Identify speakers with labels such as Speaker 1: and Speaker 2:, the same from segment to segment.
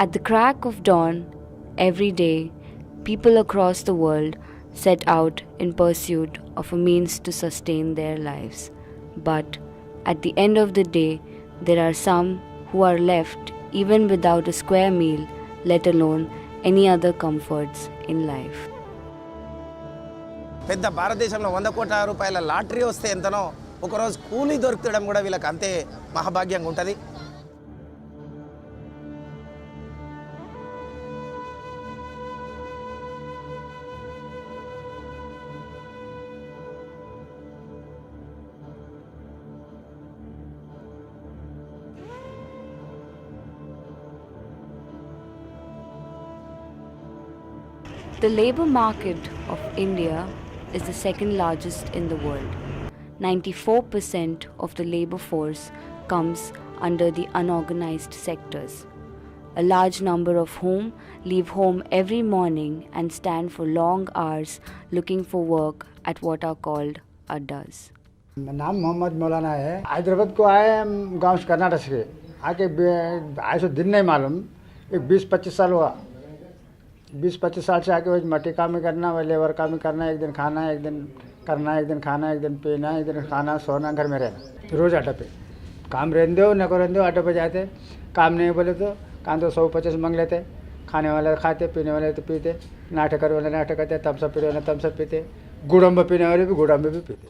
Speaker 1: At the crack of dawn, every day, people across the world set out in pursuit of a means to sustain their lives. But at the end of the day, there are some who are left even without a square meal, let alone any other comforts in life.
Speaker 2: పెద్ద భారతదేశంలో 100 కోట్ల రూపాయల lottery వస్తే ఎంతనో ఒకరోజు కూలీ దొరకడం కూడా వీళ్ళకి అంతే మహాభాగ్యంగా ఉంటుంది.
Speaker 1: The labour market of India is the second largest in the world. 94% of the labour force comes under the unorganized sectors, a large number of whom leave home every morning and stand for long hours looking for work at what are called addas.
Speaker 3: नाम मोहम्मद मौलाना है. हैदराबाद को आए हम गाँव से कर्नाटक से आके आए सो दिन नहीं मालूम. एक 20-25 साल हुआ. 20-25 साल से आके वही मट्टी काम ही करना, वही लेबर काम ही करना. एक दिन खाना, एक दिन करना, एक दिन खाना, एक दिन पीना, एक दिन खाना, सोना, घर में रहना. रोज़ अड्डे पे काम रहने दो न को रहने दो. अड्डे पे जाते, काम नहीं बोले तो काम तो 100-50 मांग लेते. खाने वाले खाते, पीने वाले तो पीते, नाटक करने वाले नाटक करते, तमसप पीने वाले तमसप पीते, गुड़म्ब पीने वाले भी गुड़म्ब भी पीते.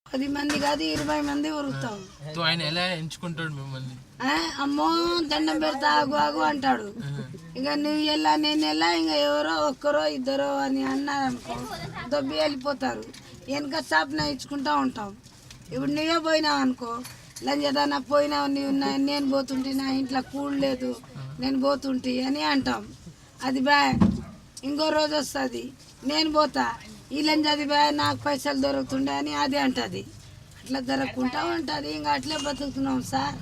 Speaker 4: 10 మంది కాదు 20 మంది ఉరుకుతాం.
Speaker 5: ఆయన ఎలా ఎంచుకుంటాడు మిమ్మల్ని?
Speaker 4: అమ్మో దండం పెడతా ఆగు ఆగు అంటాడు. ఇక నువ్వు ఎలా నేను ఎలా ఇంకా ఎవరో ఒక్కరో ఇద్దరో అని అన్నారనుకో దొబ్బి వెళ్ళిపోతారు. వెనక చాపన ఇచ్చుకుంటా ఉంటాం. ఇప్పుడు నువ్వే పోయినావు అనుకో, లంజదానా పోయినావు నువ్వు, నేను పోతుంటే నా ఇంట్లో కూడు లేదు నేను పోతుంటే అని అంటాం. అది బా ఇంకో రోజు వస్తుంది, నేను పోతా ఈ లంజది బా నాకు పైసలు దొరుకుతుండే అని అది అంటుంది. అట్లా దొరకకుండా ఉంటుంది. ఇంకా అట్లే బతుకుతున్నాం సార్.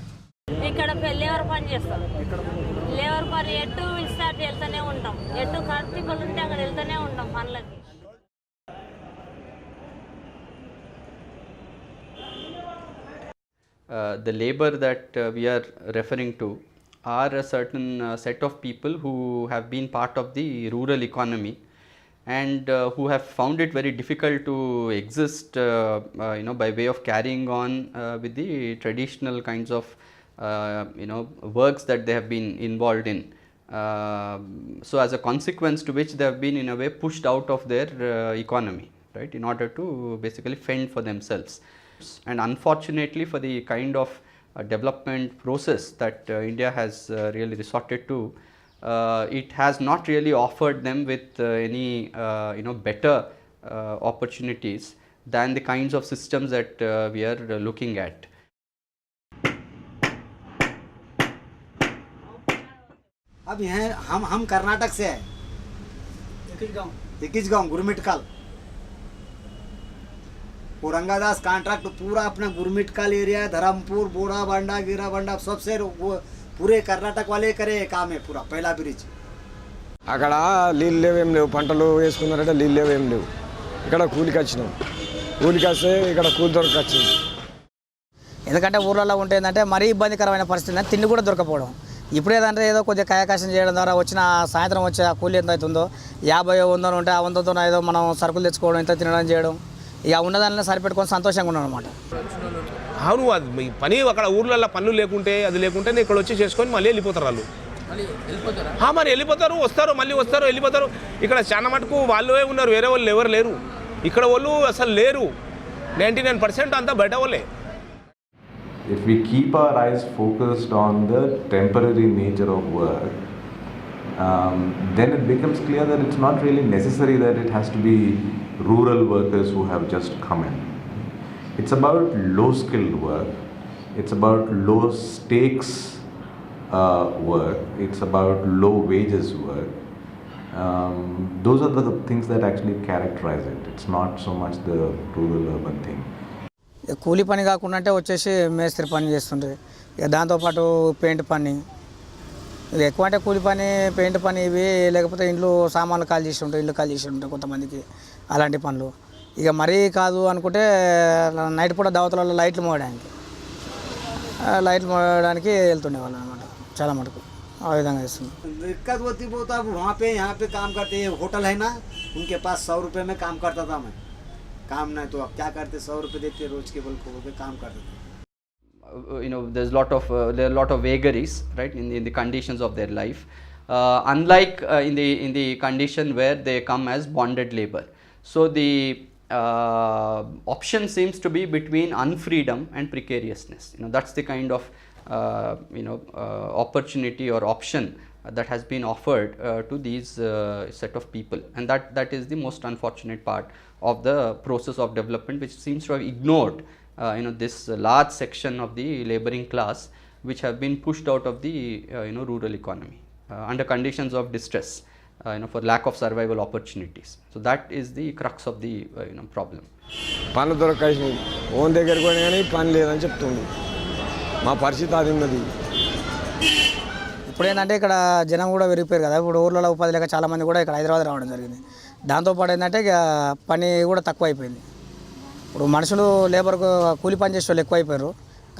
Speaker 6: ఇక్కడ లేబర్ పని చేస్తాం. లేబర్ పని ఎటు ఇస్తాడు వెళ్తూనే ఉంటాం. ఎటు కర్తీపలు ఉంటే అక్కడ వెళ్తూనే ఉంటాం పనులకి.
Speaker 7: The labor that we are referring to are a certain set of people who have been part of the rural economy and who have found it very difficult to exist by way of carrying on with the traditional kinds of works that they have been involved in. So as a consequence to which they have been in a way pushed out of their economy, right, in order to basically fend for themselves. And unfortunately for the kind of development process that India has really resorted to, it has not really offered them with any better opportunities than the kinds of systems that we are looking at.
Speaker 8: अब यहाँ हम कर्नाटक से है. एक गाँव गुरमिटकाल. औरंगादास contract पूरा अपना गुरमिटकाल area, Dharampur, बोड़ा बंडा, गिरा बंडा सबसे पूरे कर्नाटक वाले करे काम है पूरा पहला ब्रिज.
Speaker 9: అక్కడ నీళ్ళు లేవు, ఏం లేవు. పంటలు వేసుకున్నారంటే నీళ్ళు లేవు, ఏం లేవు. ఇక్కడ కూలికి వచ్చినాం. కూలికి వస్తే ఇక్కడ కూలి దొరకొచ్చింది.
Speaker 10: ఎందుకంటే ఊర్లలో ఉంటే ఏంటంటే మరీ ఇబ్బందికరమైన పరిస్థితి, తిండి కూడా దొరకపోవడం. ఇప్పుడు ఏదంటే ఏదో కొద్దిగా కాయకాశం చేయడం ద్వారా వచ్చిన సాయంత్రం వచ్చే ఆ కూలి ఎంత అవుతుందో 50 100 ఉంటే ఆ 100తో ఏదో మనం సరుకులు తెచ్చుకోవడం, ఇంత తినడం చేయడం, ఇక ఉన్నదాన్ని సరిపెట్టుకొని సంతోషంగా ఉన్నాం అనమాట.
Speaker 11: అవును, అది పని అక్కడ ఊర్లలో పనులు లేకుంటే అది లేకుంటే ఇక్కడ వచ్చి చేసుకొని మళ్ళీ వెళ్ళిపోతారు వాళ్ళు. మరి వెళ్ళిపోతారు, వస్తారు, మళ్ళీ వస్తారు, వెళ్ళిపోతారు. ఇక్కడ చాలా మటుకు వాళ్ళే ఉన్నారు, వేరే వాళ్ళు ఎవరు లేరు. ఇక్కడ వాళ్ళు అసలు లేరు. 99% అంతా బయట వాళ్ళే.
Speaker 12: If we keep our eyes focused on the temporary nature of work, then it becomes clear that it's not really necessary that it has to be rural workers who have just come in. It's about low skilled work, it's about low stakes work, it's about low wages work. Those are the things that actually characterize it. It's not so much the rural urban thing.
Speaker 10: కూలి పని కాకుండా అంటే వచ్చేసి మేస్త్రి పని చేస్తుండే, ఇక దాంతోపాటు పెయింట్ పని, ఇక ఎక్కువ అంటే కూలి పని, పెయింట్ పని ఇవి, లేకపోతే ఇంట్లో సామాన్లు కాల్ చేసి ఉంటాయి, ఇల్లు కాల్ చేసి ఉంటాయి కొంతమందికి, అలాంటి పనులు. ఇక మరీ కాదు అనుకుంటే నైట్ పూట దావతలలో లైట్లు మోయడానికి వెళ్తుండేవాళ్ళు అనమాట చాలా మటుకు. ఆ విధంగా చేస్తున్నాం.
Speaker 8: दिक्कत होती वो तो अब वहाँ पे यहाँ पे काम करते हैं, होटल है ना, उनके पास 100 रुपये में काम करता था मैं. काम नहीं तो अब क्या करते, 100 रुपये देते रोज के बोल को काम करते थे.
Speaker 7: There's there are a lot of vagaries, right, in the conditions of their life, unlike in the condition where they come as bonded labor. So the option seems to be between unfreedom and precariousness. That's the kind of opportunity or option that has been offered to these set of people, and that is the most unfortunate part of the process of development, which seems to have ignored this large section of the laboring class, which have been pushed out of the rural economy under conditions of distress, for lack of survival opportunities. So that is the crux of the problem.
Speaker 9: పనులు దొరకాల్సినాయి, own దగ్గరికి పోయినా కానీ పని లేదని చెప్తుండు. మా పరిస్థితి అది ఉన్నది.
Speaker 10: ఇప్పుడు ఏంటంటే ఇక్కడ జనం కూడా పెరిగిపోయారు కదా, ఇప్పుడు ఊర్లలో ఉపాధి లేక చాలామంది కూడా ఇక్కడ హైదరాబాద్ రావడం జరిగింది. దాంతోపాటు ఏంటంటే ఇక పని కూడా తక్కువ అయిపోయింది. ఇప్పుడు మనుషులు లేబర్కు కూలి పని చేసే వాళ్ళు ఎక్కువ అయిపోయారు,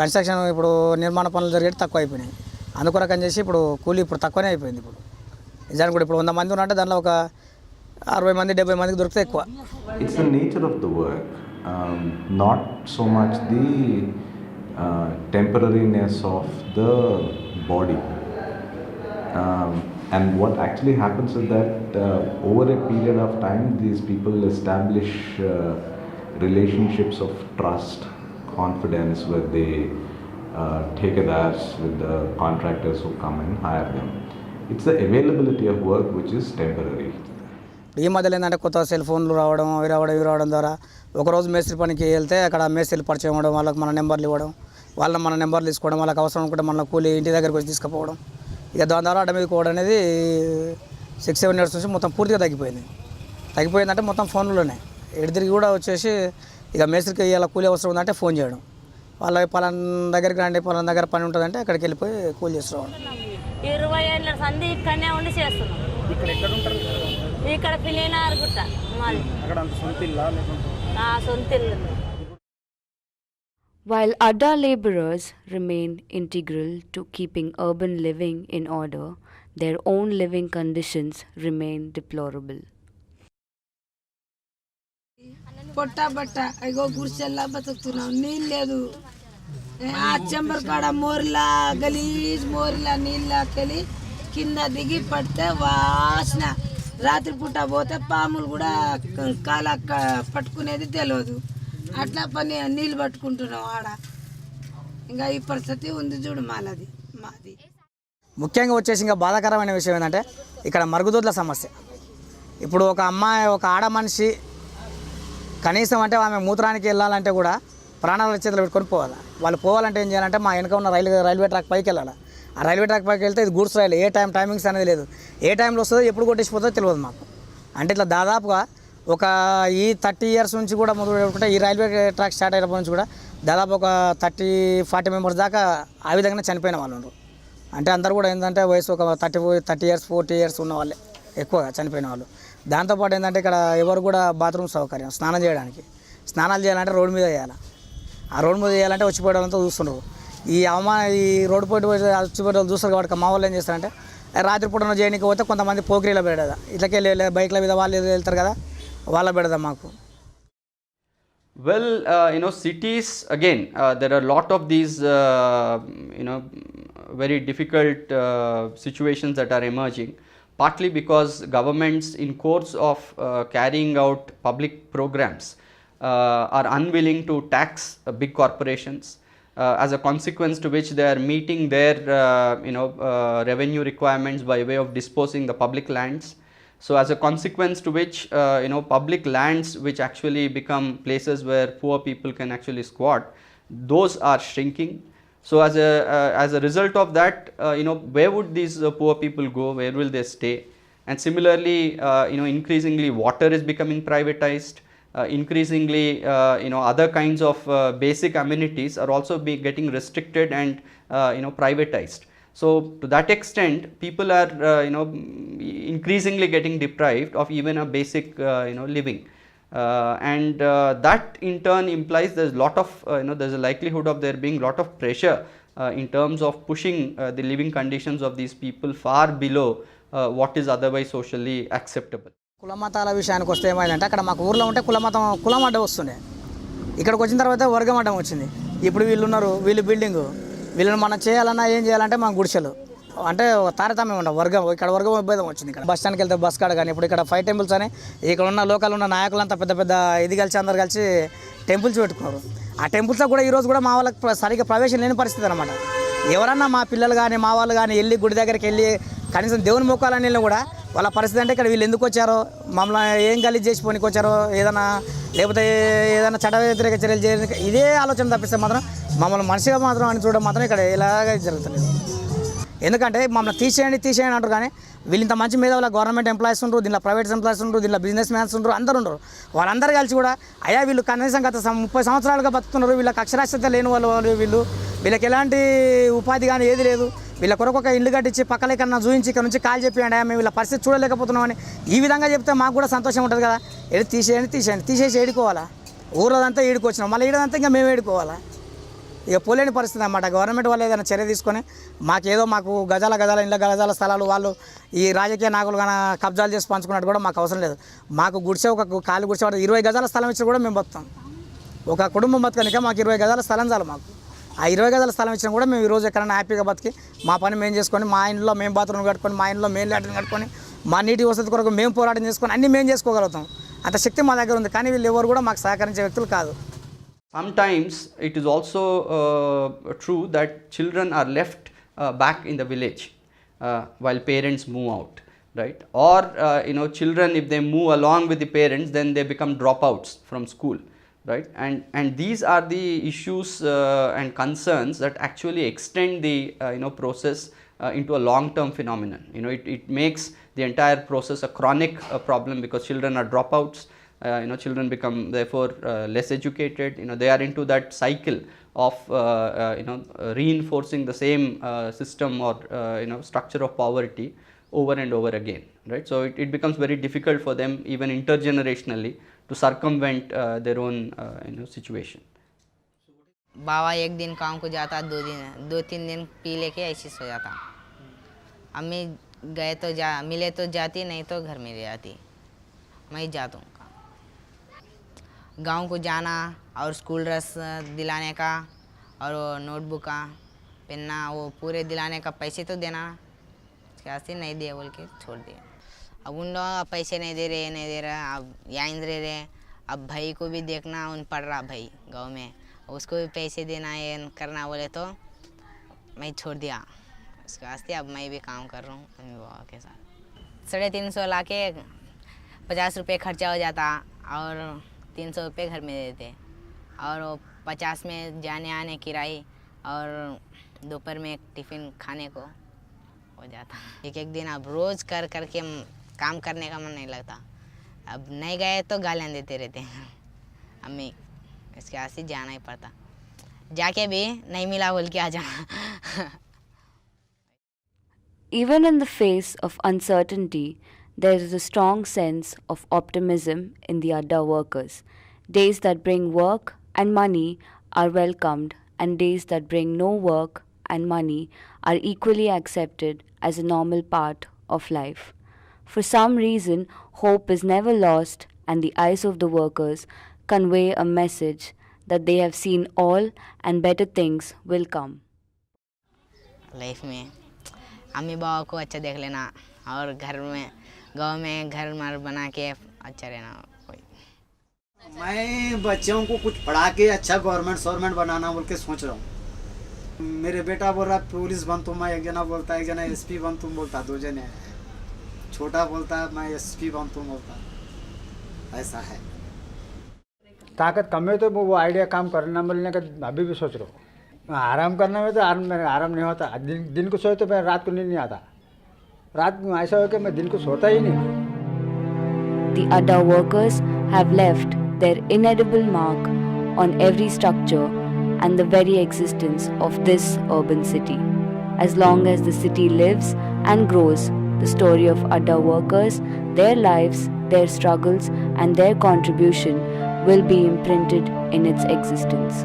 Speaker 10: కన్స్ట్రక్షన్ ఇప్పుడు నిర్మాణ పనులు జరిగేది తక్కువ అయిపోయినాయి. అందుకొరకని చేసి ఇప్పుడు కూలి ఇప్పుడు తక్కువనే అయిపోయింది. ఇప్పుడు నిజానికి కూడా ఇప్పుడు 100 మంది ఉన్నట్టే దాంట్లో ఒక 60 మంది 70 మందికి దొరికితే ఎక్కువ.
Speaker 12: It's the nature of the work, not so much the temporariness of the body. And what actually happens is that over a period of time, these people establish relationships of trust, confidence, where they take it as with the contractors who come and hire them. It's the availability of work which is temporary.
Speaker 10: ఈ మధ్యలో ఏంటంటే కొత్త cell ఫోన్లు రావడం ఇవి రావడం ద్వారా ఒకరోజు మేస్త్రి పనికి వెళ్తే అక్కడ మేస్త్రీలు పరిచయం అవ్వడం, వాళ్ళకి మన నెంబర్లు ఇవ్వడం, మన నెంబర్లు తీసుకోవడం, వాళ్ళకి అవసరం అనుకుంటే మన కూలి ఇంటి దగ్గరికి వచ్చి తీసుకుపోవడం, ఇక దాని ద్వారా అడ్డ మీద పోవడం అనేది 6-7 ఇయర్స్ నుంచి మొత్తం పూర్తిగా తగ్గిపోయిందంటే మొత్తం ఫోన్లోనే ఎడిదిరిగి కూడా వచ్చేసి ఇక మేస్త్రికి ఇలా కూలి అవసరం ఉందంటే ఫోన్ చేయడం, వాళ్ళ పలానా దగ్గరికి రండి, పలానా దగ్గర పని ఉంటుందంటే అక్కడికి వెళ్ళిపోయి కూలి చేస్తున్నాం.
Speaker 6: 20 ఏళ్ళ సంధి ఇక్కడనే ఉండి చేస్తున్నాం. ఇక్కడ పిల్లినారుగుట్ట మాది. సొంత ఇల్లు.
Speaker 1: While Adda labourers remain integral to keeping urban living in order, their own living conditions remain deplorable.
Speaker 4: పొట్ట బట్ట అగో గుడిసెల్లా బతుకుతున్నాం, నీళ్ళు లేదు. ఆ చెంబర్ కాడ గలీజ్ మోరిలా నీళ్ళకెళ్ళి కింద దిగి పడితే వాసన. రాత్రిపూట పోతే పాములు కూడా కాల పట్టుకునేది తెలియదు. అట్లా పని నీళ్ళు పట్టుకుంటున్నాం ఆడ. ఇంకా ఈ పరిస్థితి ఉంది చూడు మాది.
Speaker 10: ముఖ్యంగా వచ్చేసి ఇంకా బాధాకరమైన విషయం ఏంటంటే ఇక్కడ మరుగుదొడ్ల సమస్య. ఇప్పుడు ఒక అమ్మాయి, ఒక ఆడ మనిషి కనీసం అంటే ఆమె మూత్రానికి వెళ్ళాలంటే కూడా ప్రాణాల చేతులు పెట్టుకొని పోవాలి. వాళ్ళు పోవాలంటే ఏం చేయాలంటే మా వెనక ఉన్న రైల్వే ట్రాక్ పైకి వెళ్ళాలి. ఆ రైల్వే ట్రాక్ పైకి వెళ్తే ఇది గూడ్స్ రైలు, టైమింగ్స్ అనేది లేదు, ఏ టైంలో వస్తుందో ఎప్పుడు కొట్టేసిపోతుందో తెలియదు మాకు. అంటే ఇట్లా దాదాపుగా ఒక ఈ 30 ఇయర్స్ నుంచి కూడా మొదలు పెట్టుకుంటే ఈ రైల్వే ట్రాక్ స్టార్ట్ అయినప్పటి నుంచి కూడా దాదాపు ఒక 30-40 మెంబర్స్ దాకా ఆ విధంగానే చనిపోయిన వాళ్ళు ఉన్నారు. అంటే అందరు కూడా ఏంటంటే వయసు ఒక 30 ఇయర్స్ 40 ఇయర్స్ ఉన్న వాళ్ళే ఎక్కువగా చనిపోయిన వాళ్ళు. దాంతోపాటు ఏంటంటే ఇక్కడ ఎవరు కూడా బాత్రూమ్ సౌకర్యం, స్నానాలు చేయాలంటే రోడ్డు మీద చేయాలి. ఆ రోడ్డు మీద చేయాలంటే వచ్చిపోయేవాళ్ళంతా చూస్తున్నారు. ఈ రోడ్డు పోటీ వచ్చిపోయే వాళ్ళు చూస్తారు కాబట్టి మా వాళ్ళు ఏం చేస్తారంటే రాత్రిపూట చేయడానికి పోతే కొంతమంది పోకిరీలో పెడదా, ఇట్లకెళ్ళి బైక్ల మీద వాళ్ళు వెళ్తారు కదా, వాళ్ళ పెడదాం మాకు.
Speaker 7: Well, cities, again, there are a lot of these, very difficult situations that are emerging, partly because governments in course of carrying out public programs are unwilling to tax big corporations, as a consequence to which they are meeting their, revenue requirements by way of disposing the public lands. So as a consequence to which, public lands which actually become places where poor people can actually squat, those are shrinking. So as a result of that, where would these poor people go? Where will they stay? And similarly, increasingly water is becoming privatized. Increasingly, other kinds of basic amenities are also getting restricted and privatized. So to that extent, people are increasingly getting deprived of even a basic living, and that in turn implies there's a lot of there's a likelihood of there being lot of pressure in terms of pushing the living conditions of these people far below what is otherwise socially acceptable.
Speaker 10: కుల మతాల విషయానికి వస్తే ఏమైందంటే అక్కడ మాకు ఊర్లో ఉంటే కులం అడ్డం వస్తుండే. ఇక్కడికి వచ్చిన తర్వాత వర్గం అడ్డం వచ్చింది. ఇప్పుడు వీళ్ళు ఉన్నారు, వీళ్ళు బిల్డింగు, వీళ్ళని మనం చేయాలన్నా ఏం చేయాలంటే మన గుడిసెలు అంటే తారతమ్యం ఉండవు. ఇక్కడ వర్గం విభేదం వచ్చింది. ఇక్కడ బస్ స్టాండ్కి వెళ్తే బస్ కాడ కానీ ఇప్పుడు ఇక్కడ 5 టెంపుల్స్ అని ఇక్కడ ఉన్న లోకల్ ఉన్న నాయకులంతా పెద్ద పెద్ద ఇది కలిసి అందరు కలిసి టెంపుల్స్ పెట్టుకున్నారు. ఆ టెంపుల్స్లో కూడా ఈరోజు కూడా మా వాళ్ళకి సరిగ్గా ప్రవేశం లేని పరిస్థితి అనమాట. ఎవరన్నా మా పిల్లలు కానీ మా వాళ్ళు కానీ వెళ్ళి గుడి దగ్గరికి వెళ్ళి కనీసం దేవుని మొక్కాలని వెళ్ళినా కూడా వాళ్ళ పరిస్థితి అంటే ఇక్కడ వీళ్ళు ఎందుకు వచ్చారో, మమ్మల్ని ఏం గలీజ్ చేసి పోనీకి వచ్చారో, ఏదైనా లేకపోతే ఏదైనా చట్ట వ్యతిరేక చర్యలు చేయడానికి ఇదే ఆలోచన తప్పిస్తే మాత్రం మమ్మల్ని మనిషిగా మాత్రం అని చూడడం మాత్రం ఇక్కడ ఇలాగ జరుగుతుంది. ఎందుకంటే మమ్మల్ని తీసేయండి అంటారు కానీ వీళ్ళు ఇంత మంచి మీద వాళ్ళ గవర్నమెంట్ ఎంప్లాయీస్ ఉండరు, దీనిలో ప్రైవేట్ ఎంప్లాయీస్ ఉండరు, దీనిలో బిజినెస్ మ్యాన్స్ ఉండరు, అందరూ ఉండరు. వాళ్ళందరూ కలిసి కూడా అయ్యా వీళ్ళు కనీసం గత 30 సంవత్సరాలుగా బతుకుతున్నారు, వీళ్ళకి అక్షరాస్యత లేని వాళ్ళు వీళ్ళకి ఎలాంటి ఉపాధి కానీ ఏది లేదు, వీళ్ళ కొరకు ఒక ఇల్లు కట్టించి పక్కన కన్నా చూపించి ఇక్కడ నుంచి కాల్ చెప్పండి మేము వీళ్ళ పరిస్థితి చూడలేకపోతున్నామని ఈ విధంగా చెప్తే మాకు కూడా సంతోషం ఉంటుంది కదా. తీసేసి ఏడుకోవాలా, ఊళ్ళదంతా ఏడుకొచ్చినాం, మళ్ళీ ఈడదంతా ఇంకా మేము ఏడుకోవాలా. ఇక పోలేని పరిస్థితి అన్నమాట. గవర్నమెంట్ వాళ్ళు ఏదైనా చర్య తీసుకొని మాకు గజాల ఇళ్ళ గజాల స్థలాలు వాళ్ళు ఈ రాజకీయ నాయకులు కానీ కబ్జాలు చేసి పంచుకున్నట్టు కూడా మాకు అవసరం లేదు. మాకు గుడిసే ఒక ఖాళీ గుడిసే 20 గజాల స్థలం ఇచ్చినా కూడా మేము బతుకుతాం. ఒక కుటుంబం బతకనిక మాకు 20 గజాల స్థలం చాలు. మాకు ఆ 20 గజాల స్థలం ఇచ్చినా కూడా మేము ఈరోజు ఎక్కడైనా హ్యాపీగా బతికి మా పని మేము చేసుకొని మా ఇంట్లో మేము బాత్రూమ్ కట్టుకొని మా ఇంట్లో మేము లాట్రిన్ కట్టుకొని మా నీటి వసతి కొరకు మేము పోరాటం చేసుకొని అన్నీ మేము చేసుకోగలుగుతాం. అంత శక్తి మా దగ్గర ఉంది. కానీ వీళ్ళు ఎవరు కూడా మాకు సహకరించే వ్యక్తులు కాదు.
Speaker 7: Sometimes it is also true that children are left back in the village while parents move out, right? Or children, if they move along with the parents, then they become dropouts from school, right? And these are the issues and concerns that actually extend the process into a long-term phenomenon. It makes the entire process a chronic problem because children are dropouts. Children become therefore less educated. They are into that cycle of reinforcing the same system or structure of poverty over and over again, right? So it becomes very difficult for them even intergenerationally to circumvent their own situation.
Speaker 13: बाबा एक दिन काम को जाता, 2-3 दिन P लेके ऐसे सो जाता. अम्मी गए तो मिले तो जाती, नहीं तो घर में रह जाती. मैं जाता हूँ गांव को जाना और स्कूल ड्रेस दिलाने का और नोटबुक का पेन्ना वो पूरे दिलाने का पैसे तो देना, कैसे नहीं दिए बोल के छोड़ दिए. अब उन लोग पैसे नहीं दे रहे, अब यहाँ रह रहे. अब भाई को भी देखना, उन पढ़ रहा भाई गांव में, उसको भी पैसे देना ये करना बोले तो मैं छोड़ दिया. उसके वास्ते अब मैं भी काम कर रहा हूँ मम्मी पापा के साथ. 350 ला के 50 रुपये खर्चा हो जाता और 300 रुपये घर में देते और 50 में जाने आने किराए और दोपहर में टिफ़िन खाने को हो जाता. एक दिन अब रोज़ कर के काम करने का मन नहीं लगता. अब नहीं गए तो गालियाँ देते रहते हैं अम्मी. इसके वजह से जाना ही पड़ता. जाके भी नहीं मिला बोल के आ जाना.
Speaker 1: Even in the face of uncertainty, there is a strong sense of optimism in the Adda workers. Days that bring work and money are welcomed, and days that bring no work and money are equally accepted as a normal part of life. For some reason, hope is never lost, and the eyes of the workers convey a message that they have seen all and better things will come.
Speaker 13: Life में अम्मी बाबा को अच्छा देख लेना और घर में गांव में घर मार बना के अच्छा रहना. कोई
Speaker 8: मैं बच्चों को कुछ पढ़ा के अच्छा गवर्नमेंट बनाना बोल के सोच रहा हूँ. मेरे बेटा बोल रहा पुलिस बन तुम, मैं एक जना बोलता, एक जना SP बन तुम बोलता, 2 जने. छोटा बोलता मैं SP बन तुम बोलता. ऐसा है.
Speaker 3: ताकत कम है तो वो आइडिया काम करना मिलने का अभी भी सोच रहा हूँ. आराम करने में तो आराम नहीं होता. दिन को सोए तो मैं रात को नहीं आता. रात में ऐसा हो कि मैं दिन को सोता ही नहीं.
Speaker 1: The Adda workers have left their inedible mark on every structure and the very existence of this urban city. As long as the city lives and grows, the story of Adda workers, their lives, their struggles and their contribution will be imprinted in its existence.